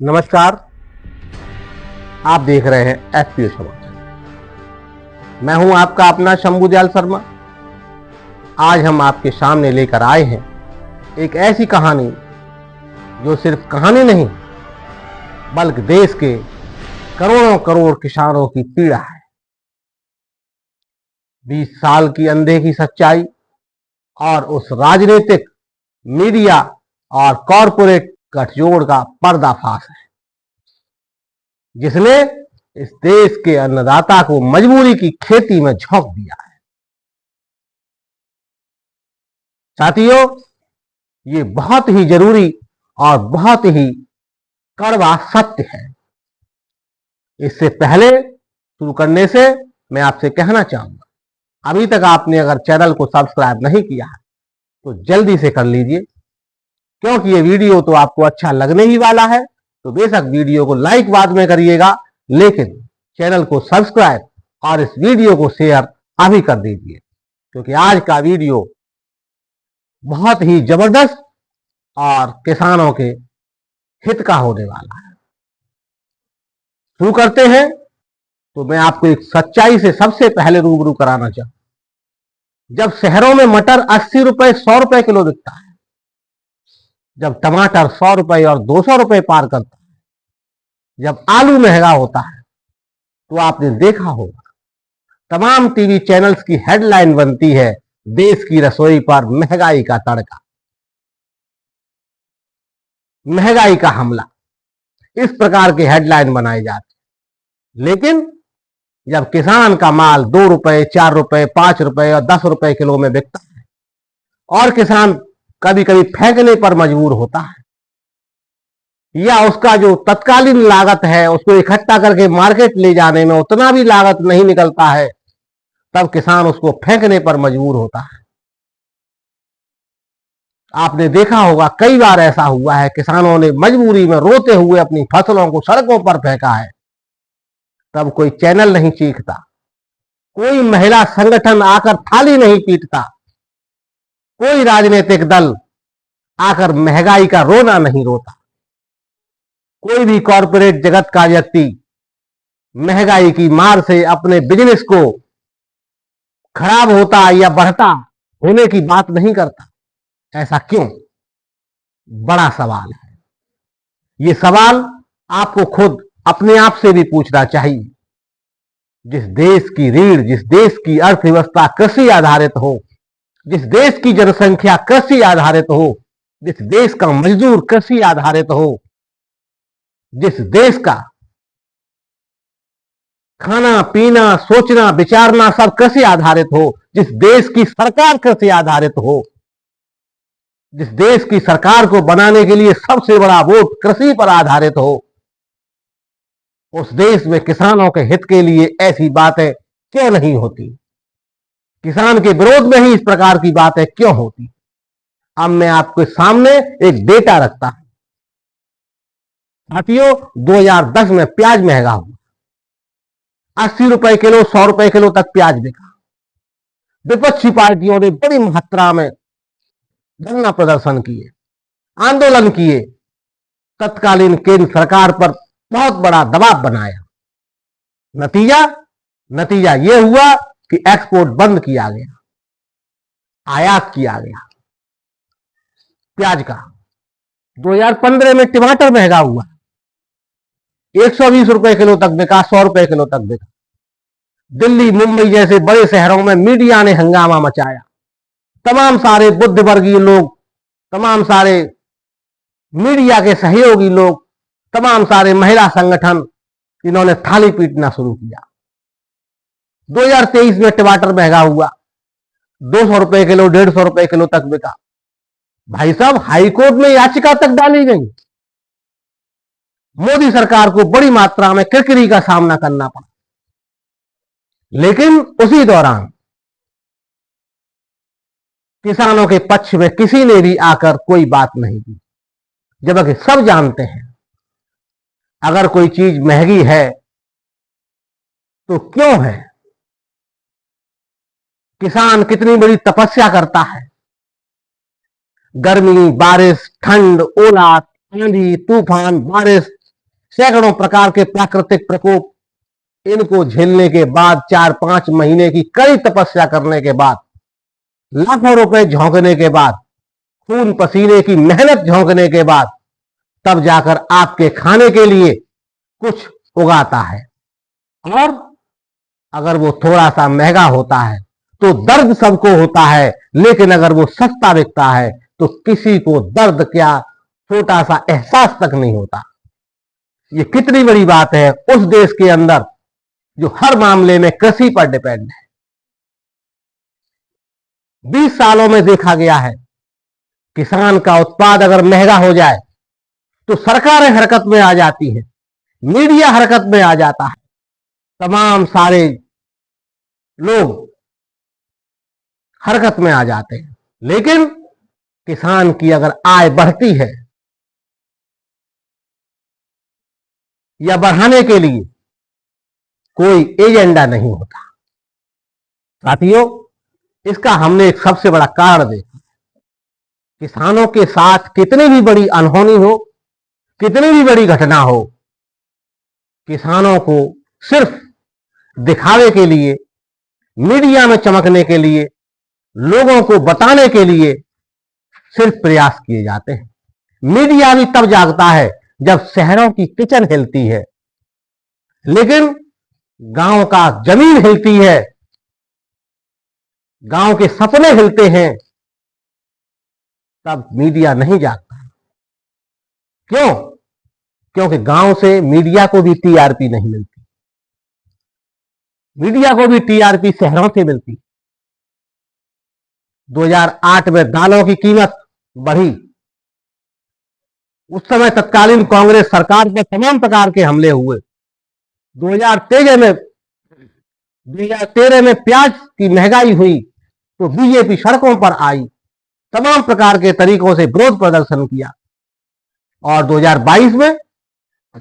नमस्कार, आप देख रहे हैं एफपीओ समाचार। मैं हूं आपका अपना शंभुदयाल शर्मा। आज हम आपके सामने लेकर आए हैं एक ऐसी कहानी जो सिर्फ कहानी नहीं बल्कि देश के करोड़ों करोड़ किसानों की पीड़ा है। 20 साल की अनदेखी सच्चाई और उस राजनीतिक, मीडिया और कॉरपोरेट गठजोड़ का पर्दाफाश है जिसने इस देश के अन्नदाता को मजबूरी की खेती में झोंक दिया है। साथियों, ये बहुत ही जरूरी और बहुत ही कड़वा सत्य है। इससे पहले शुरू करने से मैं आपसे कहना चाहूंगा, अभी तक आपने अगर चैनल को सब्सक्राइब नहीं किया है तो जल्दी से कर लीजिए, क्योंकि ये वीडियो तो आपको अच्छा लगने ही वाला है। तो बेशक वीडियो को लाइक बाद में करिएगा, लेकिन चैनल को सब्सक्राइब और इस वीडियो को शेयर अभी कर दीजिए, क्योंकि आज का वीडियो बहुत ही जबरदस्त और किसानों के हित का होने वाला है। शुरू करते हैं। तो मैं आपको एक सच्चाई से सबसे पहले रूबरू कराना चाहूं। जब शहरों में मटर 80 रुपए 100 रुपए किलो बिकता है, जब टमाटर 100 रुपए और 200 रुपए पार करता है, जब आलू महंगा होता है, तो आपने देखा होगा तमाम टीवी चैनल्स की हेडलाइन बनती है, देश की रसोई पर महंगाई का तड़का, महंगाई का हमला। इस प्रकार के हेडलाइन बनाए जाते हैं। लेकिन जब किसान का माल 2 रुपए 4 रुपए 5 रुपए और 10 रुपए किलो में बिकता है और किसान कभी कभी फेंकने पर मजबूर होता है, या उसका जो तत्कालीन लागत है उसको इकट्ठा करके मार्केट ले जाने में उतना भी लागत नहीं निकलता है, तब किसान उसको फेंकने पर मजबूर होता है। आपने देखा होगा कई बार ऐसा हुआ है, किसानों ने मजबूरी में रोते हुए अपनी फसलों को सड़कों पर फेंका है। तब कोई चैनल नहीं चीखता, कोई महिला संगठन आकर थाली नहीं पीटता, कोई राजनीतिक दल आकर महंगाई का रोना नहीं रोता, कोई भी कॉरपोरेट जगत का व्यक्ति महंगाई की मार से अपने बिजनेस को खराब होता या बढ़ता होने की बात नहीं करता। ऐसा क्यों? बड़ा सवाल है। यह सवाल आपको खुद अपने आप से भी पूछना चाहिए। जिस देश की रीढ़, जिस देश की अर्थव्यवस्था कृषि आधारित हो, जिस देश की जनसंख्या कृषि आधारित हो, जिस देश का मजदूर कृषि आधारित हो, जिस देश का खाना पीना सोचना विचारना सब कृषि आधारित हो, जिस देश की सरकार कृषि आधारित हो, जिस देश की सरकार को बनाने के लिए सबसे बड़ा वोट कृषि पर आधारित हो, उस देश में किसानों के हित के लिए ऐसी बातें क्यों नहीं होती? किसान के विरोध में ही इस प्रकार की बातें क्यों होती? अब मैं आपके सामने एक डेटा रखता हूं। साथियों, 2010 में प्याज महंगा हुआ, 80 रुपए किलो 100 रुपए किलो तक प्याज बिका। विपक्षी पार्टियों ने बड़ी मात्रा में धरना प्रदर्शन किए, आंदोलन किए, तत्कालीन केंद्र सरकार पर बहुत बड़ा दबाव बनाया। नतीजा यह हुआ कि एक्सपोर्ट बंद किया गया, आयात किया गया प्याज का। 2015 में टमाटर महंगा हुआ, 120 रुपए किलो तक बिका, 100 रुपए किलो तक बिका। दिल्ली मुंबई जैसे बड़े शहरों में मीडिया ने हंगामा मचाया। तमाम सारे बुद्धिवर्गीय लोग, तमाम सारे मीडिया के सहयोगी लोग, तमाम सारे महिला संगठन, इन्होंने थाली पीटना शुरू किया। 2023 में टमाटर महंगा हुआ, 200 रुपए किलो 150 रुपए किलो तक बिका। भाई साहब, हाईकोर्ट में याचिका तक डाली गई। मोदी सरकार को बड़ी मात्रा में किरकिरी का सामना करना पड़ा। लेकिन उसी दौरान किसानों के पक्ष में किसी ने भी आकर कोई बात नहीं की, जबकि सब जानते हैं अगर कोई चीज महंगी है तो क्यों है। किसान कितनी बड़ी तपस्या करता है, गर्मी, बारिश, ठंड, ओला, आंधी, तूफान, बारिश सैकड़ों प्रकार के प्राकृतिक प्रकोप, इनको झेलने के बाद 4-5 महीने की कड़ी तपस्या करने के बाद, लाखों रुपए झोंकने के बाद, खून पसीने की मेहनत झोंकने के बाद तब जाकर आपके खाने के लिए कुछ उगाता है। और अगर वो थोड़ा सा महंगा होता है तो दर्द सबको होता है, लेकिन अगर वो सस्ता बिकता है तो किसी को दर्द क्या छोटा सा एहसास तक नहीं होता। ये कितनी बड़ी बात है उस देश के अंदर जो हर मामले में कृषि पर डिपेंड है। 20 सालों में देखा गया है किसान का उत्पाद अगर महंगा हो जाए तो सरकारें हरकत में आ जाती है, मीडिया हरकत में आ जाता है, तमाम सारे लोग हरकत में आ जाते हैं। लेकिन किसान की अगर आय बढ़ती है या बढ़ाने के लिए कोई एजेंडा नहीं होता। साथियों, इसका हमने एक सबसे बड़ा कारण देखा। किसानों के साथ कितनी भी बड़ी अनहोनी हो, कितनी भी बड़ी घटना हो, किसानों को सिर्फ दिखावे के लिए, मीडिया में चमकने के लिए, लोगों को बताने के लिए सिर्फ प्रयास किए जाते हैं। मीडिया भी तब जागता है जब शहरों की किचन हिलती है, लेकिन गांव का जमीन हिलती है, गांव के सपने हिलते हैं, तब मीडिया नहीं जागता। क्यों? क्योंकि गांव से मीडिया को भी टीआरपी नहीं मिलती, मीडिया को भी टीआरपी शहरों से मिलती। 2008 में दालों की कीमत बढ़ी, उस समय तत्कालीन कांग्रेस सरकार पर तमाम प्रकार के हमले हुए। 2013 में प्याज की महंगाई हुई तो बीजेपी सड़कों पर आई, तमाम प्रकार के तरीकों से विरोध प्रदर्शन किया। और 2022 में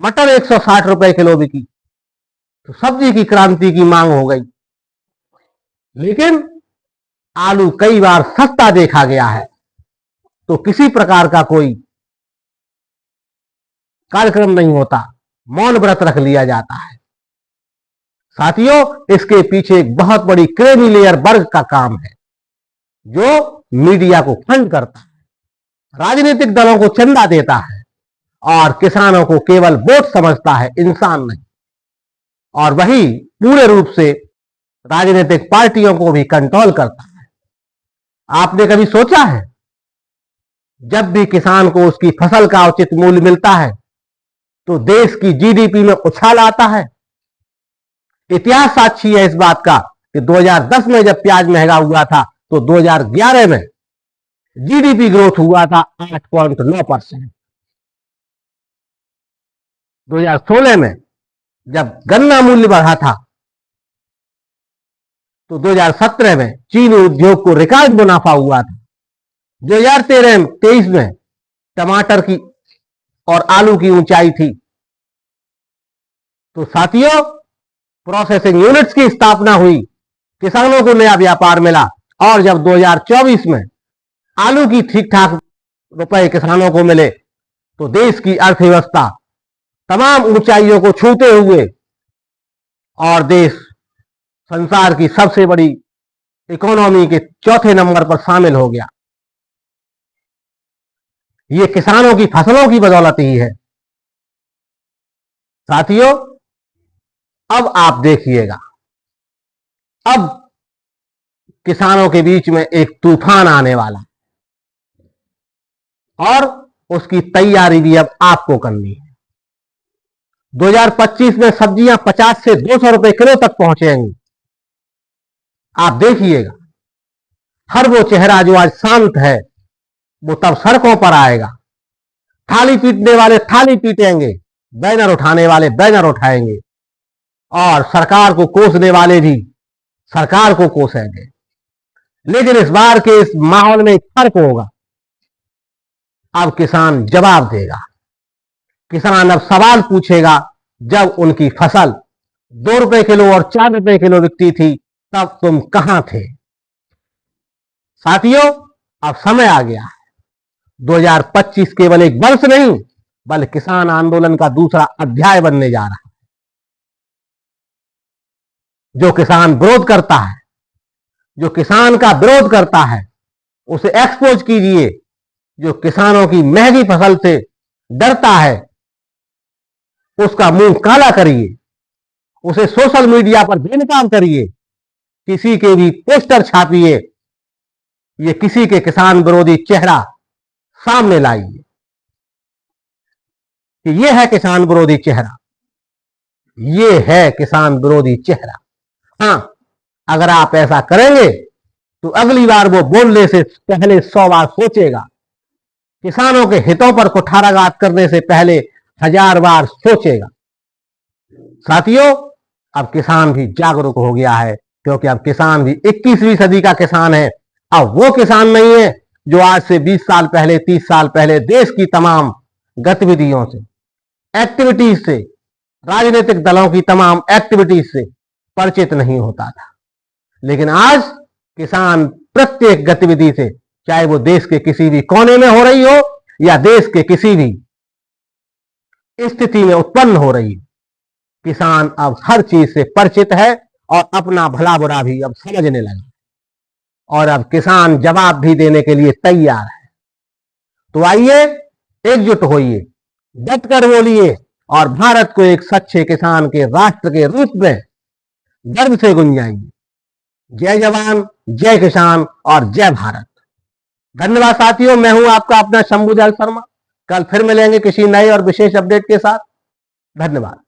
मटर 160 रुपए किलो बिकी तो सब्जी की क्रांति की मांग हो गई। लेकिन आलू कई बार सस्ता देखा गया है तो किसी प्रकार का कोई कार्यक्रम नहीं होता, मौन व्रत रख लिया जाता है। साथियों, इसके पीछे एक बहुत बड़ी क्रेमी लेयर वर्ग का काम है जो मीडिया को फंड करता है, राजनीतिक दलों को चंदा देता है और किसानों को केवल वोट समझता है, इंसान नहीं। और वही पूरे रूप से राजनीतिक पार्टियों को भी कंट्रोल करता है। आपने कभी सोचा है जब भी किसान को उसकी फसल का उचित मूल्य मिलता है तो देश की जीडीपी में उछाल आता है? इतिहास साक्षी है इस बात का कि 2010 में जब प्याज महंगा हुआ था तो 2011 में जीडीपी ग्रोथ हुआ था 8.9%। 2016 में जब गन्ना मूल्य बढ़ा था तो 2017 में चीनी उद्योग को रिकॉर्ड मुनाफा हुआ था। 2013-23 में टमाटर की और आलू की ऊंचाई थी। तो साथियों, प्रोसेसिंग यूनिट्स की स्थापना हुई, किसानों को नया व्यापार मिला और जब 2024 में आलू की ठीक ठाक रुपए किसानों को मिले तो देश की अर्थव्यवस्था तमाम ऊंचाइयों को छूते हुए और देश संसार की सबसे बड़ी इकोनॉमी के चौथे नंबर पर शामिल हो गया। ये किसानों की फसलों की बदौलत ही है। साथियों, अब आप देखिएगा, अब किसानों के बीच में एक तूफान आने वाला और उसकी तैयारी भी अब आपको करनी है। 2025 में सब्जियां 50 से 200 रुपए किलो तक पहुंचेंगी। आप देखिएगा, हर वो चेहरा जो आज शांत है वो तब सड़कों पर आएगा। थाली पीटने वाले थाली पीटेंगे, बैनर उठाने वाले बैनर उठाएंगे और सरकार को कोसने वाले भी सरकार को कोसेंगे। लेकिन इस बार के इस माहौल में एक फर्क होगा। अब किसान जवाब देगा, किसान अब सवाल पूछेगा। जब उनकी फसल 2 रुपए किलो और 4 रुपए किलो बिकती थी तब तुम कहां थे? साथियों, अब समय आ गया है। 2025 केवल एक वर्ष नहीं बल्कि किसान आंदोलन का दूसरा अध्याय बनने जा रहा है। जो किसान विरोध करता है, जो किसान का विरोध करता है, उसे एक्सपोज कीजिए। जो किसानों की महंगी फसल से डरता है, उसका मुंह काला करिए, उसे सोशल मीडिया पर बेनकाब करिए, किसी के भी पोस्टर छापिए, ये किसी के किसान विरोधी चेहरा सामने लाइए कि ये है किसान विरोधी चेहरा, ये है किसान विरोधी चेहरा। हां, अगर आप ऐसा करेंगे तो अगली बार वो बोलने से पहले 100 बार सोचेगा। किसानों के हितों पर कुठाराघात करने से पहले 1000 बार सोचेगा। साथियों, अब किसान भी जागरूक हो गया है, क्योंकि अब किसान भी 21वीं सदी का किसान है। अब वो किसान नहीं है जो आज से 20 साल पहले, 30 साल पहले देश की तमाम गतिविधियों से, एक्टिविटीज से, राजनीतिक दलों की तमाम एक्टिविटीज से परिचित नहीं होता था। लेकिन आज किसान प्रत्येक गतिविधि से, चाहे वो देश के किसी भी कोने में हो रही हो या देश के किसी भी स्थिति में उत्पन्न हो रही हो, किसान अब हर चीज से परिचित है और अपना भला बुरा भी अब समझने लगा, और अब किसान जवाब भी देने के लिए तैयार है। तो आइए, एकजुट होइए, डटकर बोलिए और भारत को एक सच्चे किसान के राष्ट्र के रूप में गर्व से गुंजाइए। जय जवान, जय किसान और जय भारत। धन्यवाद साथियों, मैं हूं आपका अपना शंभुदयाल शर्मा। कल फिर मिलेंगे किसी नए और विशेष अपडेट के साथ। धन्यवाद।